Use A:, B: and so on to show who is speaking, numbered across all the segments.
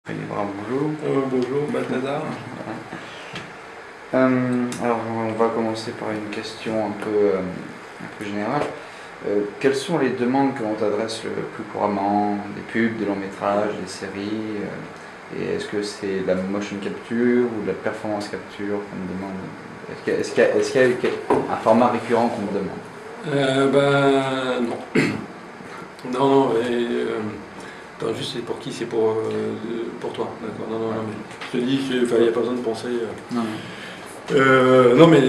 A: Bonjour.
B: Bonjour, Balthazar.
A: Alors, on va commencer par une question un peu générale. Quelles sont les demandes que l'on t'adresse le plus couramment? Des pubs, des longs métrages, des séries? Et est-ce que c'est de la motion capture ou de la performance capture qu'on me demande? Est-ce qu'il y a un format récurrent qu'on me demande?
B: Non. Non, attends, juste c'est pour qui? C'est pour toi, d'accord. Non,
A: Ouais.
B: mais je te dis, il n'y a pas besoin de penser.
A: Non,
B: Non, mais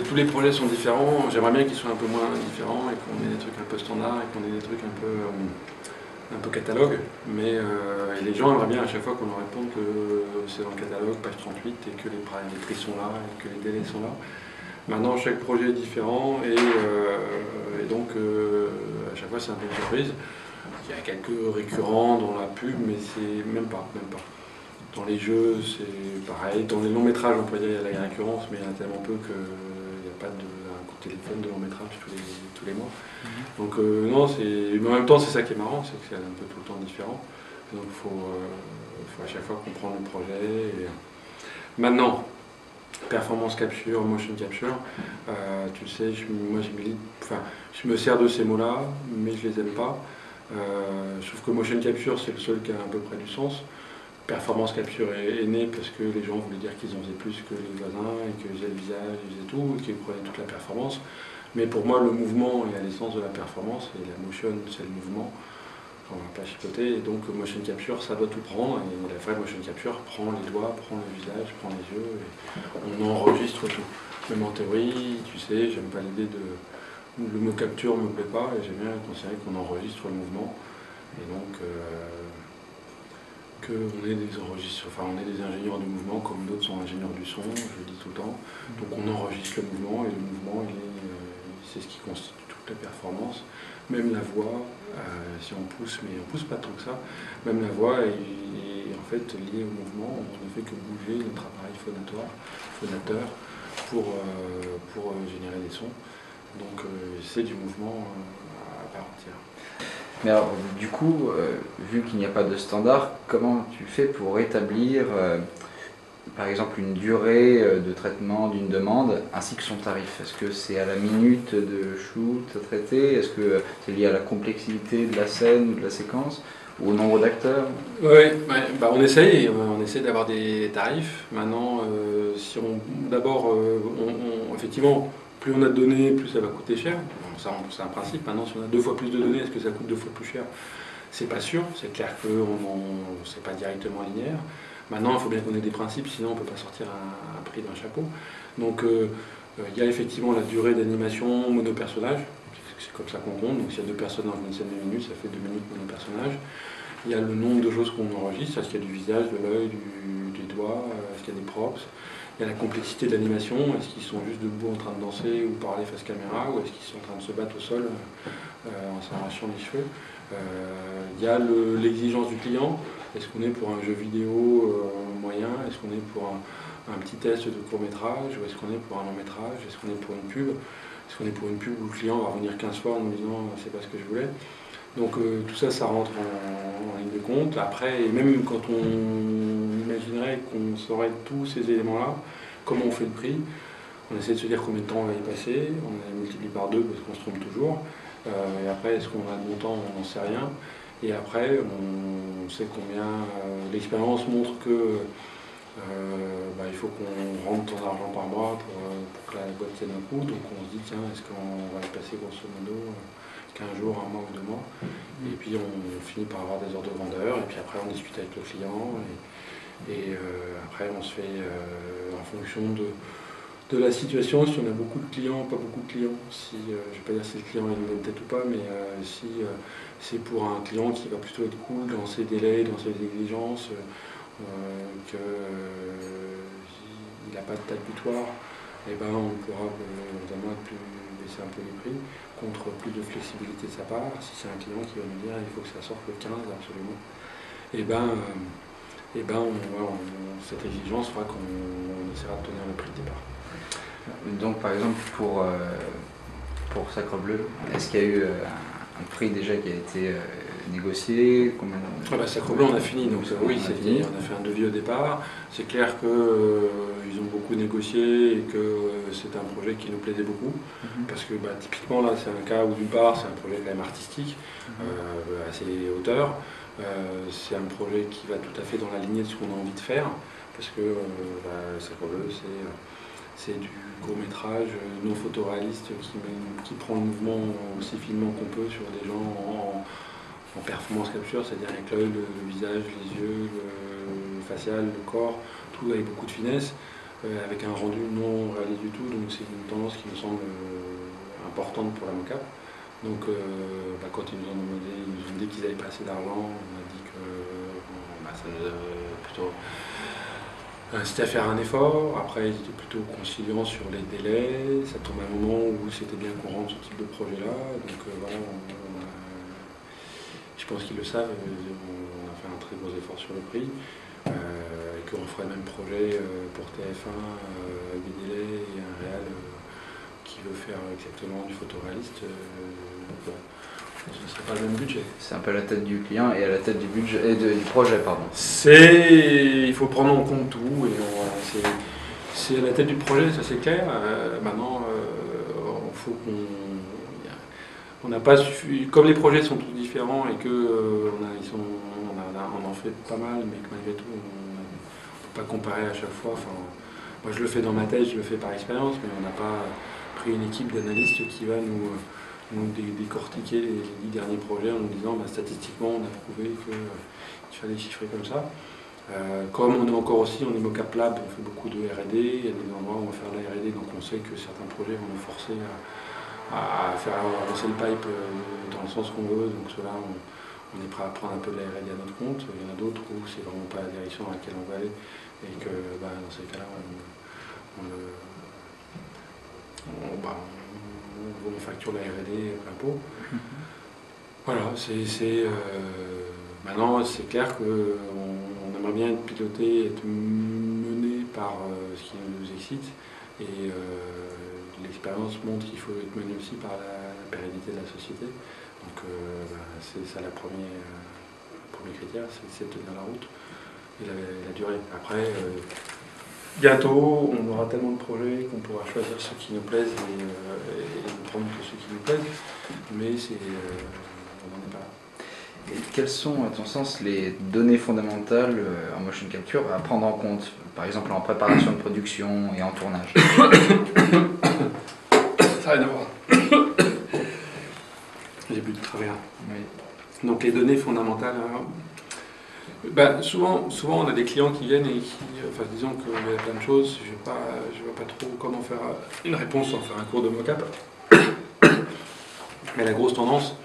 B: tous les projets sont différents. J'aimerais bien qu'ils soient un peu moins différents et qu'on ait des trucs un peu standards et qu'on ait des trucs un peu catalogue. Mais et les gens aimeraient bien à chaque fois qu'on leur réponde que c'est dans le catalogue, page 38, et que les prix sont là et que les délais sont là. Maintenant, chaque projet est différent et donc à chaque fois c'est un peu une surprise. Il y a quelques récurrents dans la pub, mais c'est même pas. Dans les jeux, c'est pareil. Dans les longs métrages, on pourrait dire qu'il y a la récurrence, mais il y en a tellement peu qu'il n'y a pas un coup de téléphone de long métrage tous les mois. Donc non, mais en même temps, c'est ça qui est marrant, c'est que c'est un peu tout le temps différent. Donc il faut à chaque fois comprendre le projet. Maintenant, performance capture, motion capture, tu le sais, je me sers de ces mots-là, mais je les aime pas. Je trouve que motion capture, c'est le seul qui a à peu près du sens. Performance capture est né parce que les gens voulaient dire qu'ils en faisaient plus que les voisins et qu'ils faisaient le visage, ils faisaient tout, et qu'ils prenaient toute la performance. Mais pour moi, le mouvement est à l'essence de la performance, et la motion, c'est le mouvement. On va pas chipoter, et donc motion capture, ça doit tout prendre, et la vraie motion capture prend les doigts, prend le visage, prend les yeux, et on enregistre tout. Même en théorie, tu sais, j'aime pas l'idée de... Le mot capture me plaît pas, et j'aime bien considérer qu'on enregistre le mouvement, et donc... qu'on est des on est des ingénieurs du mouvement comme d'autres sont ingénieurs du son, je le dis tout le temps. Donc on enregistre le mouvement et le mouvement c'est ce qui constitue toute la performance. Même la voix, si on pousse, mais on pousse pas tant que ça, même la voix est en fait liée au mouvement. On ne fait que bouger notre appareil phonateur pour générer des sons. Donc c'est du mouvement à part entière.
A: Mais alors, du coup, vu qu'il n'y a pas de standard, comment tu fais pour établir, par exemple, une durée de traitement d'une demande ainsi que son tarif? Est-ce que c'est à la minute de shoot à traiter? Est-ce que c'est lié à la complexité de la scène ou de la séquence? Ou au nombre d'acteurs?
B: Ouais, on essaye d'avoir des tarifs. Maintenant, effectivement, plus on a de données, plus ça va coûter cher. Bon, ça, c'est un principe. Maintenant, si on a 2 fois plus de données, est-ce que ça coûte 2 fois plus cher? C'est pas sûr. C'est clair que c'est pas directement linéaire. Maintenant, il faut bien qu'on ait des principes, sinon on ne peut pas sortir un prix d'un chapeau. Donc, il y a effectivement la durée d'animation monopersonnage. C'est comme ça qu'on compte. Donc, s'il y a 2 personnes dans une scène de minutes, ça fait 2 minutes monopersonnage. Il y a le nombre de choses qu'on enregistre, est-ce qu'il y a du visage, de l'œil, des doigts, est-ce qu'il y a des props. Il y a la complexité de l'animation, est-ce qu'ils sont juste debout en train de danser ou parler face caméra, ou est-ce qu'ils sont en train de se battre au sol en s'arrachant les cheveux. Il y a l'exigence du client, est-ce qu'on est pour un jeu vidéo moyen, est-ce qu'on est pour un petit test de court métrage, ou est-ce qu'on est pour un long métrage, est-ce qu'on est pour une pub, est-ce qu'on est pour une pub où le client va revenir 15 fois en nous disant c'est pas ce que je voulais. Donc tout ça, ça rentre en ligne de compte. Après, et même quand on imaginerait qu'on saurait tous ces éléments-là, comment on fait le prix? On essaie de se dire combien de temps on va y passer, on les multiplie par 2 parce qu'on se trompe toujours. Et après, est-ce qu'on a de bon temps? On n'en sait rien. Et après, on sait combien... L'expérience montre que il faut qu'on rentre tant d'argent par mois pour que la boîte tienne un coup. Donc on se dit, tiens, est-ce qu'on va y passer grosso modo 15 jours, un mois ou 2 mois. Et puis on finit par avoir des ordres de grandeur, et puis après on discute avec le client, et après on se fait en fonction de la situation, si on a beaucoup de clients, pas beaucoup de clients, si, je ne vais pas dire si le client est une bonne tête ou pas, mais si c'est pour un client qui va plutôt être cool dans ses délais, dans ses exigences, qu'il n'a pas de date butoir, et ben on pourra évidemment baisser un peu les prix contre plus de flexibilité de sa part. Si c'est un client qui va nous dire il faut que ça sorte le 15 absolument, et cette exigence fera qu'on essaiera de tenir le prix de départ.
A: Donc, par exemple, pour Sacre Bleu, est-ce qu'il y a eu un prix déjà qui a été négocié?
B: Sacre Bleu, on a fini, donc oui, on a fait un devis au départ. C'est clair qu'ils ont beaucoup négocié et que c'est un projet qui nous plaisait beaucoup. Parce que typiquement, là, c'est un cas où d'une part, c'est un projet quand même artistique, assez hauteur. C'est un projet qui va tout à fait dans la lignée de ce qu'on a envie de faire. Parce que Sacre Bleu, c'est du court-métrage non photoréaliste qui prend le mouvement aussi finement qu'on peut sur des gens en performance capture, c'est-à-dire avec l'œil, le visage, les yeux, le facial, le corps, tout avec beaucoup de finesse, avec un rendu non réaliste du tout. Donc c'est une tendance qui me semble importante pour la mocap. Donc quand ils nous ont demandé, ils nous ont dit qu'ils n'avaient pas assez d'argent, on a dit que ça nous a plutôt... C'était à faire un effort. Après, ils étaient plutôt conciliants sur les délais. Ça tombe à un moment où c'était bien qu'on rentre ce type de projet-là. Donc voilà, je pense qu'ils le savent. On a fait un très gros effort sur le prix. Et qu'on ferait le même projet pour TF1 avec des délais et un réal qui veut faire exactement du photoréaliste. Ce ne serait pas le même budget.
A: C'est un peu à la tête du client et à la tête du budget et du projet, pardon.
B: Il faut prendre en compte tout et c'est à la tête du projet, ça c'est clair. Maintenant, il faut on n'a pas suffi, comme les projets sont tous différents et que on en fait pas mal, mais que malgré tout, on ne peut pas comparer à chaque fois. Enfin, moi je le fais dans ma tête, je le fais par expérience, mais on n'a pas pris une équipe d'analystes qui va nous décortiquer les 10 derniers projets en nous disant statistiquement on a prouvé qu'il fallait chiffrer comme ça. Comme on est encore aussi, on est mocap lab, on fait beaucoup de R&D, il y a des endroits où on va faire de la R&D, donc on sait que certains projets vont nous forcer à faire avancer le pipe dans le sens qu'on veut, donc cela on est prêt à prendre un peu de la R&D à notre compte. Il y en a d'autres où c'est vraiment pas la direction dans laquelle on veut aller et que dans ces cas-là on facture la R&D plein pot. Voilà, maintenant c'est clair qu'on aimerait bien être piloté, être mené par ce qui nous excite et l'expérience montre qu'il faut être mené aussi par la pérennité de la société. Donc c'est ça le premier critère, c'est de tenir la route et la durée. Après, bientôt, on aura tellement de projets qu'on pourra choisir ceux qui nous plaisent et ne prendre que ceux qui nous plaisent, mais on n'en est pas là.
A: Et quelles sont, à ton sens, les données fondamentales en motion capture à prendre en compte, par exemple en préparation de production et en tournage?
B: Ça n'a rien à voir. J'ai bu de travers.
A: Oui.
B: Donc les données fondamentales... souvent on a des clients qui viennent et qui, disons qu'il y a plein de choses, je ne vois pas trop comment faire une réponse sans faire un cours de mocap. Mais la grosse tendance,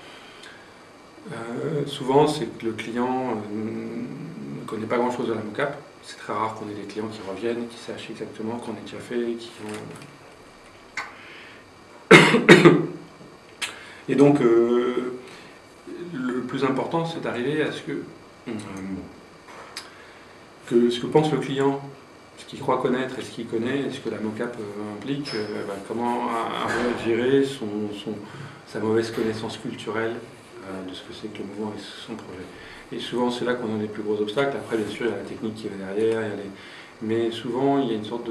B: souvent, c'est que le client ne connaît pas grand-chose de la mocap. C'est très rare qu'on ait des clients qui reviennent, qui sachent exactement qu'on a déjà fait, qui ont... Et donc, le plus important, c'est d'arriver à ce que ce que pense le client, ce qu'il croit connaître et ce qu'il connaît, et ce que la mocap implique, comment gérer sa mauvaise connaissance culturelle de ce que c'est que le mouvement et son projet. Et souvent c'est là qu'on a les plus gros obstacles. Après bien sûr il y a la technique qui va derrière, mais souvent il y a une sorte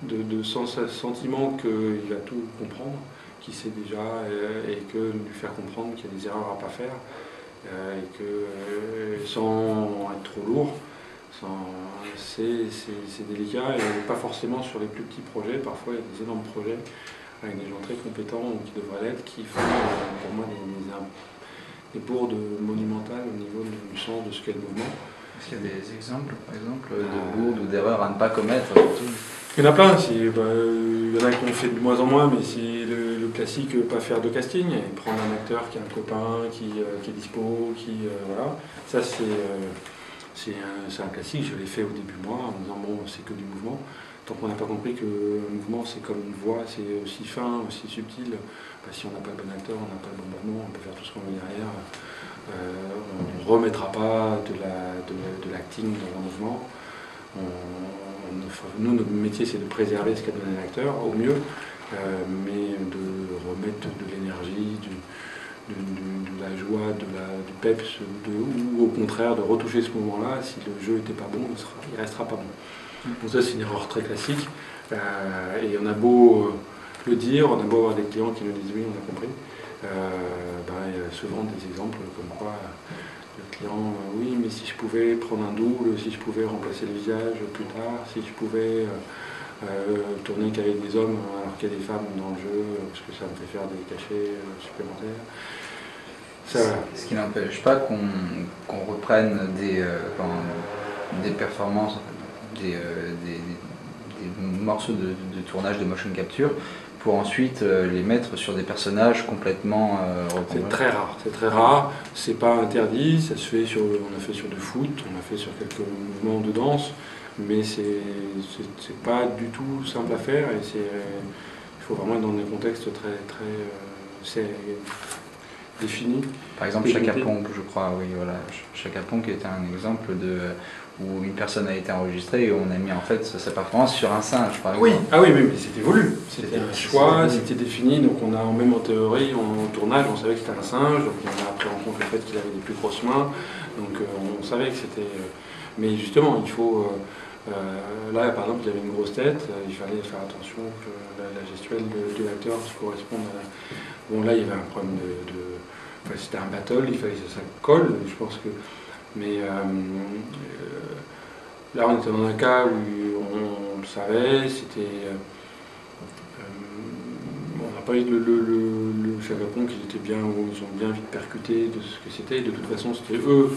B: de sentiment qu'il va tout comprendre, qu'il sait déjà, et que lui faire comprendre qu'il y a des erreurs à ne pas faire. Et que sans être trop lourd, c'est délicat et pas forcément sur les plus petits projets. Parfois il y a des énormes projets avec des gens très compétents ou qui devraient l'être qui font pour moi des bourdes monumentales au niveau du sens de ce qu'est le mouvement.
A: Est-ce qu'il y a des exemples par exemple de bourdes ou d'erreurs à ne pas commettre?
B: Il y en a plein, il y en a qui ont fait de moins en moins, mais c'est le classique, pas faire de casting, et prendre un acteur qui a un copain, qui est dispo, voilà. Ça c'est un classique, je l'ai fait au début moi, en me disant bon c'est que du mouvement. Tant qu'on n'a pas compris que le mouvement c'est comme une voix, c'est aussi fin, aussi subtil, si on n'a pas le bon acteur, on n'a pas le bon mouvement, on peut faire tout ce qu'on veut derrière. On ne remettra pas de l'acting dans un mouvement. Nous, notre métier, c'est de préserver ce qu'a donné l'acteur au mieux, mais de remettre de l'énergie, de la joie, du peps, ou au contraire de retoucher ce moment-là. Si le jeu n'était pas bon, il ne restera pas bon. Donc ça, c'est une erreur très classique. Et on a beau le dire, on a beau avoir des clients qui nous disent oui, on a compris. Il y a souvent des exemples comme quoi le client, oui, mais si je pouvais prendre un double, si je pouvais remplacer le visage plus tard, si je pouvais tourner qu'avec des hommes alors qu'il y a des femmes dans le jeu, parce que ça me fait faire des cachets supplémentaires.
A: Ce qui n'empêche pas qu'on reprenne des performances, des morceaux de tournage de motion capture pour ensuite les mettre sur des personnages complètement
B: c'est très rare, c'est très rare, c'est pas interdit, ça se fait on a fait sur du foot, on a fait sur quelques mouvements de danse, mais c'est pas du tout simple à faire et il faut vraiment être dans des contextes très définis.
A: Par exemple, Chaka Ponk, je crois, oui, voilà. Chaka Ponk était un exemple où une personne a été enregistrée et on a mis en fait sa performance sur un singe, par exemple.
B: Oui, ah oui, mais c'était voulu. C'était un choix, c'était défini. Donc on a même en théorie, en tournage, on savait que c'était un singe. Donc on a pris en compte le fait qu'il avait des plus grosses mains. Donc on savait que c'était. Mais justement, il faut. Là, par exemple, il avait une grosse tête. Il fallait faire attention que la gestuelle de l'acteur corresponde à. Bon, là, il y avait un problème Enfin, c'était un battle, il fallait que ça colle. Je pense que. Mais là, on était dans un cas où on le savait, on n'a pas eu le Chaka Ponk, ils ont bien vite percuté de ce que c'était. De toute façon, c'était eux,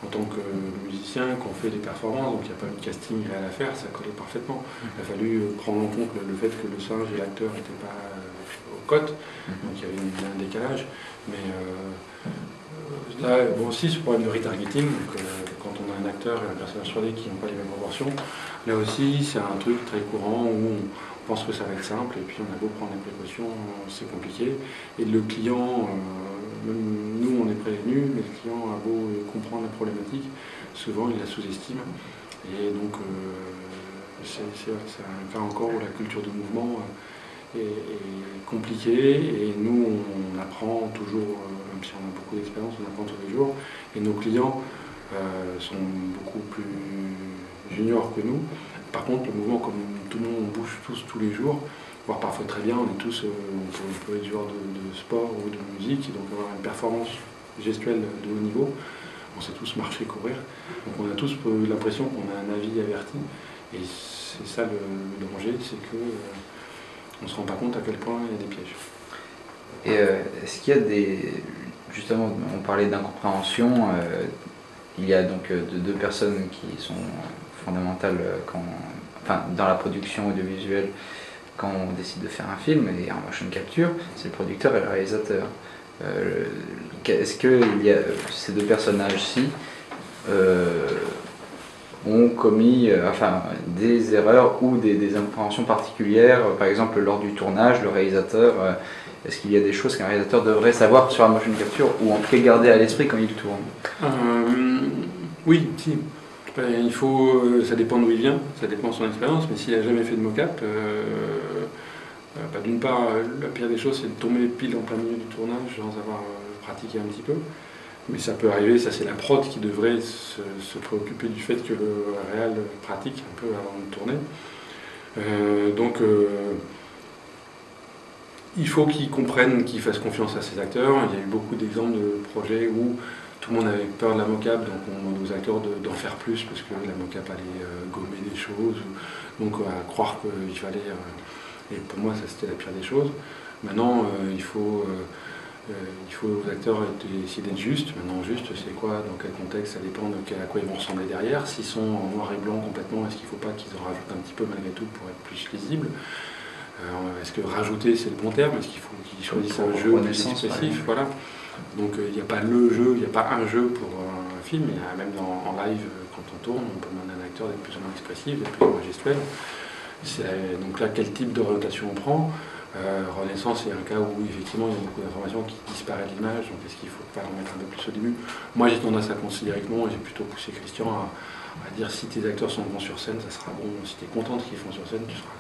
B: en tant que musiciens, qui ont fait des performances, donc il n'y a pas eu de casting réel à faire, ça collait parfaitement. Il a fallu prendre en compte le fait que le singe et l'acteur n'étaient pas aux cotes, donc il y avait un décalage. Mais là, aussi, ce problème de retargeting, donc, quand on a un acteur et un personnage sur qui n'ont pas les mêmes proportions, là aussi, c'est un truc très courant où on pense que ça va être simple et puis on a beau prendre des précautions, c'est compliqué. Et le client, même nous, on est prévenus, mais le client a beau comprendre la problématique, souvent il la sous-estime. Et donc, c'est un cas encore où la culture du mouvement est compliquée et nous on apprend toujours, même si on a beaucoup d'expérience, on apprend tous les jours et nos clients sont beaucoup plus juniors que nous. Par contre, le mouvement, comme tout le monde, on bouge tous les jours, voire parfois très bien, on est tous, on peut être joueur de sport ou de musique, donc avoir une performance gestuelle de haut niveau, on sait tous marcher, courir, donc on a tous l'impression qu'on a un avis averti et c'est ça le danger, c'est que on ne se rend pas compte à quel point il y a des pièges.
A: Et est-ce qu'il y a justement, on parlait d'incompréhension, il y a donc deux personnes qui sont fondamentales dans la production audiovisuelle quand on décide de faire un film et en motion capture, c'est le producteur et le réalisateur. Est-ce que ces deux personnages-ci ont commis des erreurs ou des incompréhensions particulières, par exemple lors du tournage, le réalisateur, est-ce qu'il y a des choses qu'un réalisateur devrait savoir sur la motion capture ou en tout cas garder à l'esprit quand il tourne?
B: Oui, si. Ça dépend d'où il vient, ça dépend de son expérience, mais s'il n'a jamais fait de mocap, d'une part, la pire des choses c'est de tomber pile en plein milieu du tournage sans avoir pratiqué un petit peu. Mais ça peut arriver, ça c'est la prod qui devrait se préoccuper du fait que le réal pratique un peu avant de tourner. Il faut qu'ils comprennent, qu'ils fassent confiance à ces acteurs. Il y a eu beaucoup d'exemples de projets où tout le monde avait peur de la mocap, donc on demande aux acteurs d'en faire plus parce que la mocap allait gommer des choses, donc à croire qu'il fallait... et pour moi ça c'était la pire des choses. Maintenant il faut aux acteurs essayer d'être justes. Maintenant, juste, c'est quoi, dans quel contexte, ça dépend à quoi ils vont ressembler derrière. S'ils sont en noir et blanc complètement, est-ce qu'il ne faut pas qu'ils en rajoutent un petit peu malgré tout pour être plus lisibles? Est-ce que rajouter, c'est le bon terme? Est-ce qu'il faut qu'ils choisissent un jeu plus expressif? Voilà. Donc, il n'y a pas le jeu, il n'y a pas un jeu pour un film. Il y a même en live, quand on tourne, on peut demander à un acteur d'être plus ou moins expressif, d'être plus ou moins gestuel. Donc là, quel type d'orientation on prend? Renaissance, c'est un cas où effectivement il y a beaucoup d'informations qui disparaissent de l'image, donc est-ce qu'il ne faut pas en mettre un peu plus au début? Moi j'ai tendance à considérer que non, et j'ai plutôt poussé Christian à dire si tes acteurs sont bons sur scène, ça sera bon, si tu es contente qu'ils font sur scène, tu seras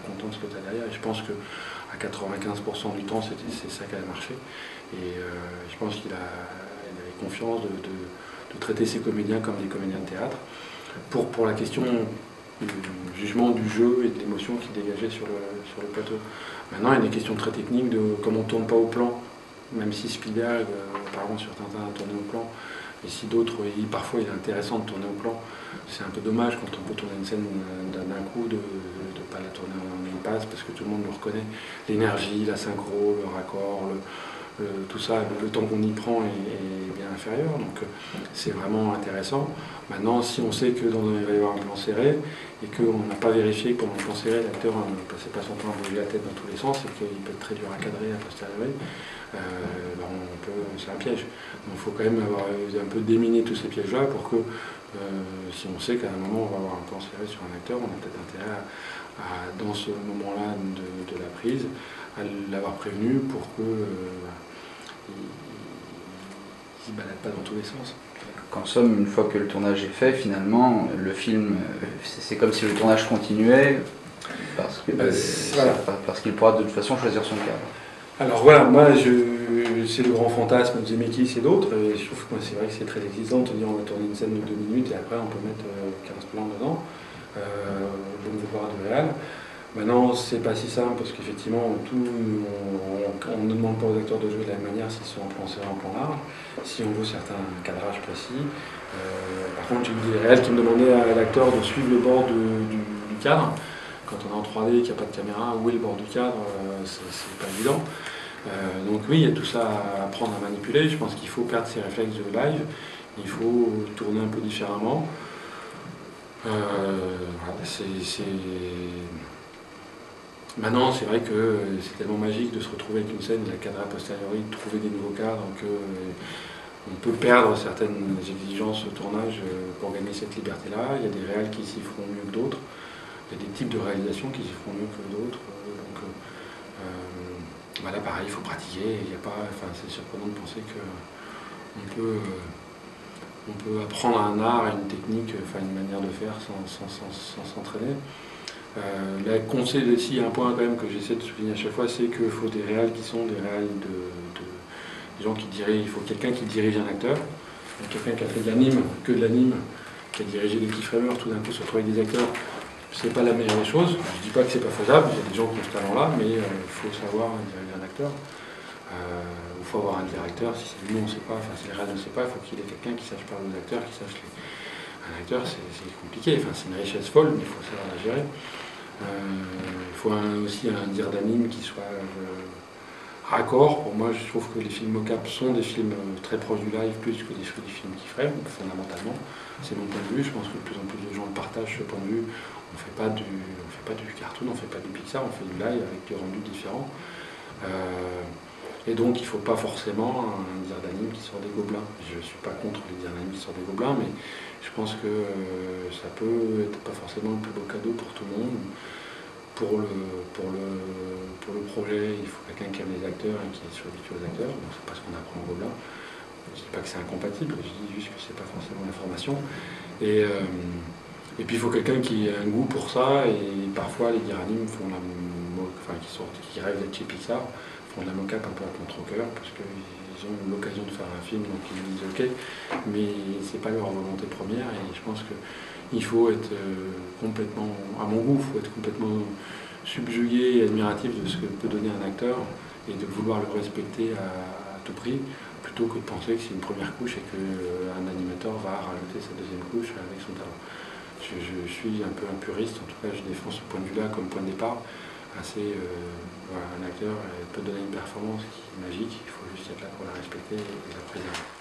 B: content de ce que tu as derrière. Et je pense qu'à 95% du temps, c'est ça qui a marché. Et je pense qu'il avait confiance de traiter ses comédiens comme des comédiens de théâtre. Pour la question du jugement du jeu et de l'émotion qui dégageait sur le plateau. Maintenant, il y a des questions très techniques de comment on ne tourne pas au plan, même si Spielberg, par exemple sur Tintin, a tourné au plan, et si d'autres, parfois il est intéressant de tourner au plan. C'est un peu dommage quand on peut tourner une scène d'un coup, de ne pas la tourner en une passe, parce que tout le monde le reconnaît. L'énergie, la synchro, le raccord, tout ça, le temps qu'on y prend est bien inférieur, donc c'est vraiment intéressant. Maintenant, si on sait qu'il va y avoir un plan serré, et qu'on n'a pas vérifié que pendant le plan serré, l'acteur ne passait pas son temps à bouger la tête dans tous les sens, et qu'il peut être très dur à cadrer a posteriori, c'est un piège. Donc il faut quand même avoir un peu déminer tous ces pièges-là pour que, si on sait qu'à un moment on va avoir un plan serré sur un acteur, on a peut-être intérêt dans ce moment-là de la prise, à l'avoir prévenu pour que il ne se balade pas dans tous les sens.
A: En somme, une fois que le tournage est fait, finalement, le film, c'est comme si le tournage continuait, parce qu'il pourra de toute façon choisir son cadre.
B: Alors voilà, moi, c'est le grand fantasme de Zemeckis et d'autres, et je trouve que c'est vrai que c'est très excitant de dire on va tourner une scène de 2 minutes et après on peut mettre 15 plans dedans. Je ne veux pas de réel. Maintenant, c'est pas si simple parce qu'effectivement, on ne demande pas aux acteurs de jouer de la même manière s'ils sont en plan serré, en plan large, si on veut certains cadrages précis. Par contre, j'ai eu des réels qui me demandaient à l'acteur de suivre le bord du cadre. Quand on est en 3D et qu'il n'y a pas de caméra, où est le bord du cadre, c'est pas évident. Donc oui, il y a tout ça à apprendre à manipuler. Je pense qu'il faut perdre ses réflexes de live. Il faut tourner un peu différemment. Maintenant, c'est vrai que c'est tellement magique de se retrouver avec une scène, de la cadrer a posteriori, de trouver des nouveaux cadres, qu'on peut perdre certaines exigences au tournage pour gagner cette liberté-là. Il y a des réals qui s'y feront mieux que d'autres. Il y a des types de réalisations qui s'y feront mieux que d'autres. Là, pareil, il faut pratiquer. C'est surprenant de penser qu'on peut apprendre un art, une technique, une manière de faire sans s'entraîner. Là, conseil aussi, il y a un point quand même que j'essaie de souligner à chaque fois, c'est qu'il faut des réals qui sont des réals des gens qui dirigent. Il faut quelqu'un qui dirige un acteur, quelqu'un qui a fait de l'anime, que de l'anime, qui a dirigé des petits framers, tout d'un coup se retrouver avec des acteurs. C'est pas la meilleure des choses. Je dis pas que c'est pas faisable, il y a des gens qui ont ce talent-là, mais il faut savoir diriger un acteur. Il faut avoir un directeur, si c'est lui on ne sait pas, si les réals ne sait pas, il faut qu'il y ait quelqu'un qui sache parler aux acteurs, qui sache Un acteur c'est compliqué, c'est une richesse folle, mais il faut savoir la gérer. Il faut aussi un dire d'anime qui soit raccord. Pour moi, je trouve que les films mocap sont des films très proches du live, plus que des films qui frame, fondamentalement. C'est mon point de vue. Je pense que de plus en plus de gens le partagent, ce point de vue. On ne fait pas du cartoon, on ne fait pas du Pixar, on fait du live avec des rendus différents. Et donc, il ne faut pas forcément un dire d'anime qui sort des gobelins. Je ne suis pas contre les dire d'anime qui sortent des gobelins, mais je pense que ça peut être pas forcément le plus beau cadeau pour tout le monde. Pour le projet, il faut quelqu'un qui aime les acteurs et qui est habitué aux acteurs. Donc c'est pas ce qu'on apprend au gobelin. Je ne dis pas que c'est incompatible, je dis juste que c'est pas forcément l'information. Et puis il faut quelqu'un qui ait un goût pour ça. Et parfois les diranimes qui rêvent d'être chez Pixar font de la mocap un peu à contre-cœur parce qu'ils ont l'occasion de faire un film, donc ils disent ok, mais c'est pas leur volonté première. Et je pense que il faut être complètement, à mon goût, il faut être complètement subjugué et admiratif de ce que peut donner un acteur et de vouloir le respecter à tout prix, plutôt que de penser que c'est une première couche et qu'un animateur va rajouter sa deuxième couche avec son talent. Je suis un peu un puriste, en tout cas je défends ce point de vue-là comme point de départ. Un acteur peut donner une performance qui est magique, il faut juste être là pour la respecter et la préserver.